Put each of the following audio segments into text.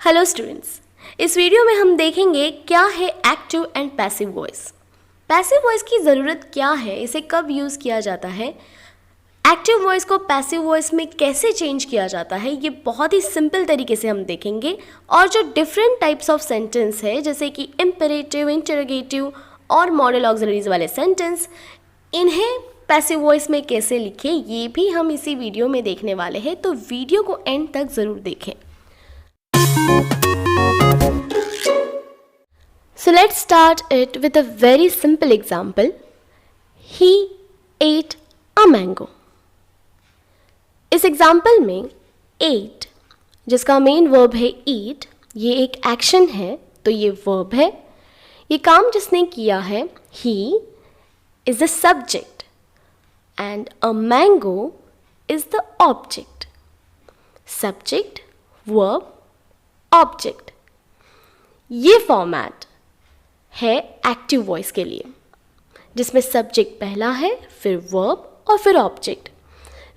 Hello students, इस video में हम देखेंगे क्या है active and passive voice. Passive voice की ज़रूरत क्या है, इसे कब यूज़ किया जाता है, एक्टिव वॉइस को पैसिव वॉइस में कैसे चेंज किया जाता है, ये बहुत ही सिंपल तरीके से हम देखेंगे। और जो डिफरेंट टाइप्स ऑफ सेंटेंस है जैसे कि इम्पेरेटिव, इंटरोगेटिव और मॉडल ऑक्सिलरीज वाले सेंटेंस, इन्हें पैसिव वॉइस में कैसे लिखें ये भी हम इसी वीडियो में देखने वाले हैं, तो वीडियो को एंड तक ज़रूर देखें। So let's start it with a very simple example. He ate a mango. इस एग्जाम्पल में ate, जिसका मेन वर्ब है eat, ये एक एक्शन है तो ये वर्ब है। ये काम जिसने किया है he is the subject and a mango is the object. Subject, verb, object. ये फॉर्मेट है एक्टिव वॉइस के लिए, जिसमें सब्जेक्ट पहला है, फिर वर्ब और फिर ऑब्जेक्ट।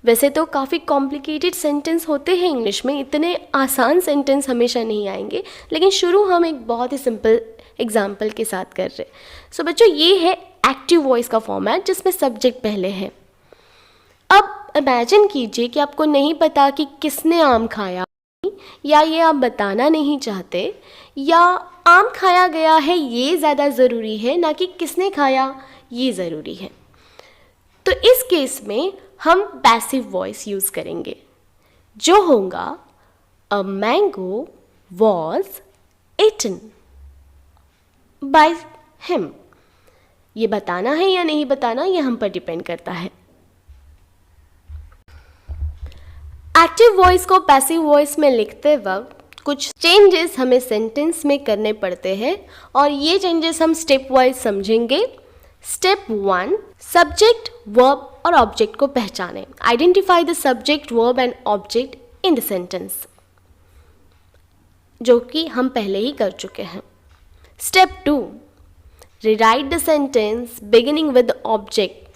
वैसे तो काफ़ी कॉम्प्लिकेटेड सेंटेंस होते हैं इंग्लिश में, इतने आसान सेंटेंस हमेशा नहीं आएंगे, लेकिन शुरू हम एक बहुत ही सिंपल एग्जाम्पल के साथ कर रहे। सो बच्चों, ये है एक्टिव वॉइस का फॉर्मेट जिसमें सब्जेक्ट पहले है। अब इमेजिन कीजिए कि आपको नहीं पता कि किसने आम खाया, या ये आप बताना नहीं चाहते, या आम खाया गया है ये ज़्यादा ज़रूरी है ना कि किसने खाया ये ज़रूरी है। तो इस केस में हम पैसिव वॉइस यूज़ करेंगे, जो होगा a mango was eaten by him. ये बताना है या नहीं बताना, ये हम पर डिपेंड करता है। एक्टिव वॉइस को पैसिव वॉइस में लिखते वक्त कुछ चेंजेस हमें सेंटेंस में करने पड़ते हैं, और ये चेंजेस हम स्टेप वाइज समझेंगे। स्टेप 1, सब्जेक्ट, वर्ब और ऑब्जेक्ट को पहचानें। Identify the subject, verb and object in the sentence, जो कि हम पहले ही कर चुके हैं। Step 2, rewrite the sentence beginning with object.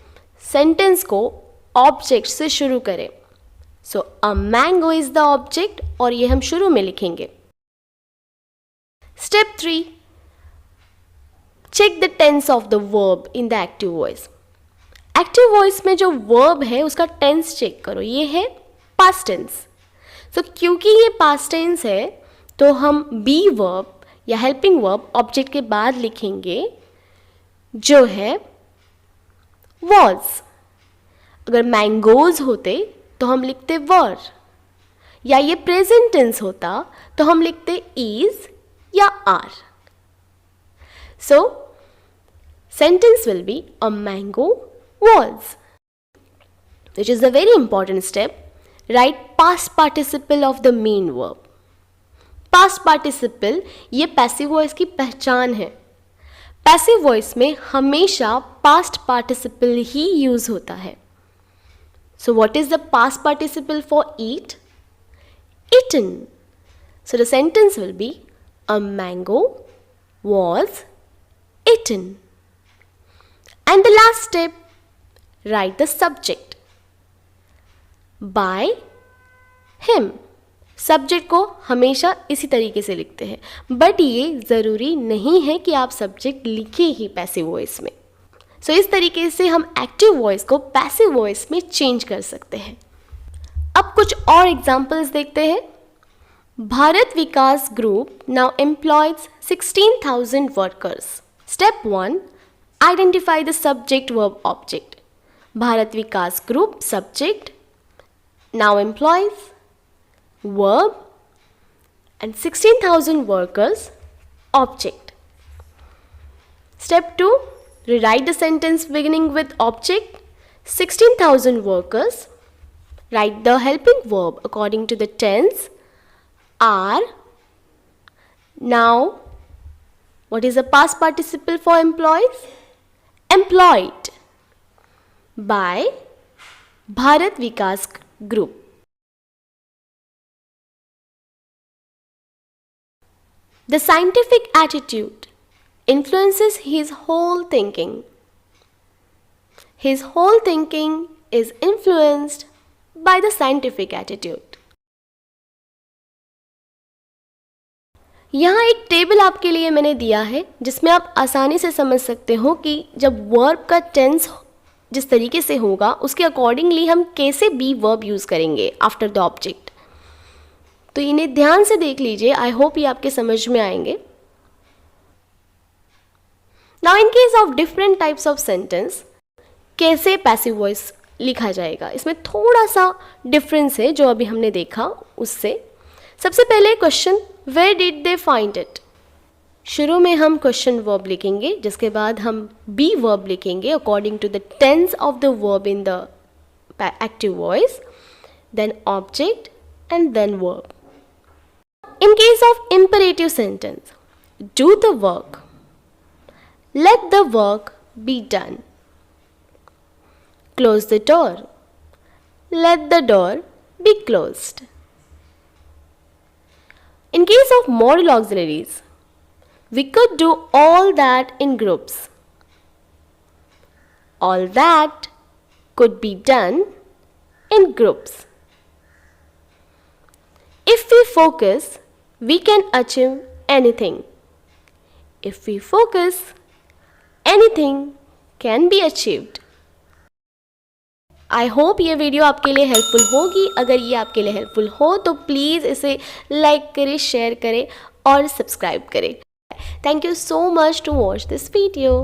Sentence को ऑब्जेक्ट से शुरू करें। So a mango is the object, और ये हम शुरू में लिखेंगे। Step 3, check the tense of the verb in the active voice. Active voice में जो वर्ब है उसका टेंस चेक करो, ये है पास्ट टेंस। सो क्योंकि ये पास्ट टेंस है तो हम बी वर्ब या हेल्पिंग वर्ब ऑब्जेक्ट के बाद लिखेंगे, जो है वॉज। अगर मैंगोज होते तो हम लिखते वर, या ये प्रेजेंट टेंस होता तो हम लिखते इज या are. So sentence will be a mango was, which is a very important step. Write past participle of the main verb. Past participle ये पैसिव वॉइस की पहचान है। पैसिव वॉइस में हमेशा पास्ट पार्टिसिपल ही यूज होता है। So what is the past participle for eat? Eaten. So the sentence will be a mango was eaten. And the last step, write the subject by him. Subject को हमेशा इसी तरीके से लिखते हैं, but ये ज़रूरी नहीं है कि आप सब्जेक्ट लिखे ही पैसिव वॉइस में। सो इस तरीके से हम एक्टिव वॉइस को पैसिव वॉइस में चेंज कर सकते हैं। अब कुछ और एग्जाम्पल्स देखते हैं। Bharat Vikas Group now employs 16,000 workers. Step 1, identify the subject, verb, object. Bharat Vikas Group subject, now employs verb, and 16,000 workers object. Step 2, rewrite the sentence beginning with object 16,000 workers. Write the helping verb according to the tense are. Now what is the past participle for employees? Employed by Bharat Vikas Group. The scientific attitude influences his whole thinking. His whole thinking is influenced by the scientific attitude. यहाँ एक table आपके लिए मैंने दिया है जिसमें आप आसानी से समझ सकते हो कि जब वर्ब का टेंस जिस तरीके से होगा उसके अकॉर्डिंगली हम कैसे बी वर्ब यूज़ करेंगे आफ्टर द ऑब्जेक्ट। तो इन्हें ध्यान से देख लीजिए, आई होप ये आपके समझ में आएंगे। Now in case of different types of sentence कैसे पैसिव वॉइस लिखा जाएगा, इसमें थोड़ा सा डिफरेंस है जो अभी हमने देखा उससे। सबसे पहले question where did they find it. शुरू में हम क्वेश्चन वर्ब लिखेंगे, जिसके बाद हम बी वर्ब लिखेंगे according to the tense of the verb in the active voice, then object and then verb. In case of imperative sentence, do the work, let the work be done. Close the door, let the door be closed. In case of modal auxiliaries, we could do all that in groups. All that could be done in groups. If we focus, we can achieve anything. If we focus, anything can be achieved. I hope ये video आपके लिए helpful होगी। अगर ये आपके लिए helpful हो तो प्लीज़ इसे लाइक करें, शेयर करें और सब्सक्राइब करें। Thank you so much to watch this video.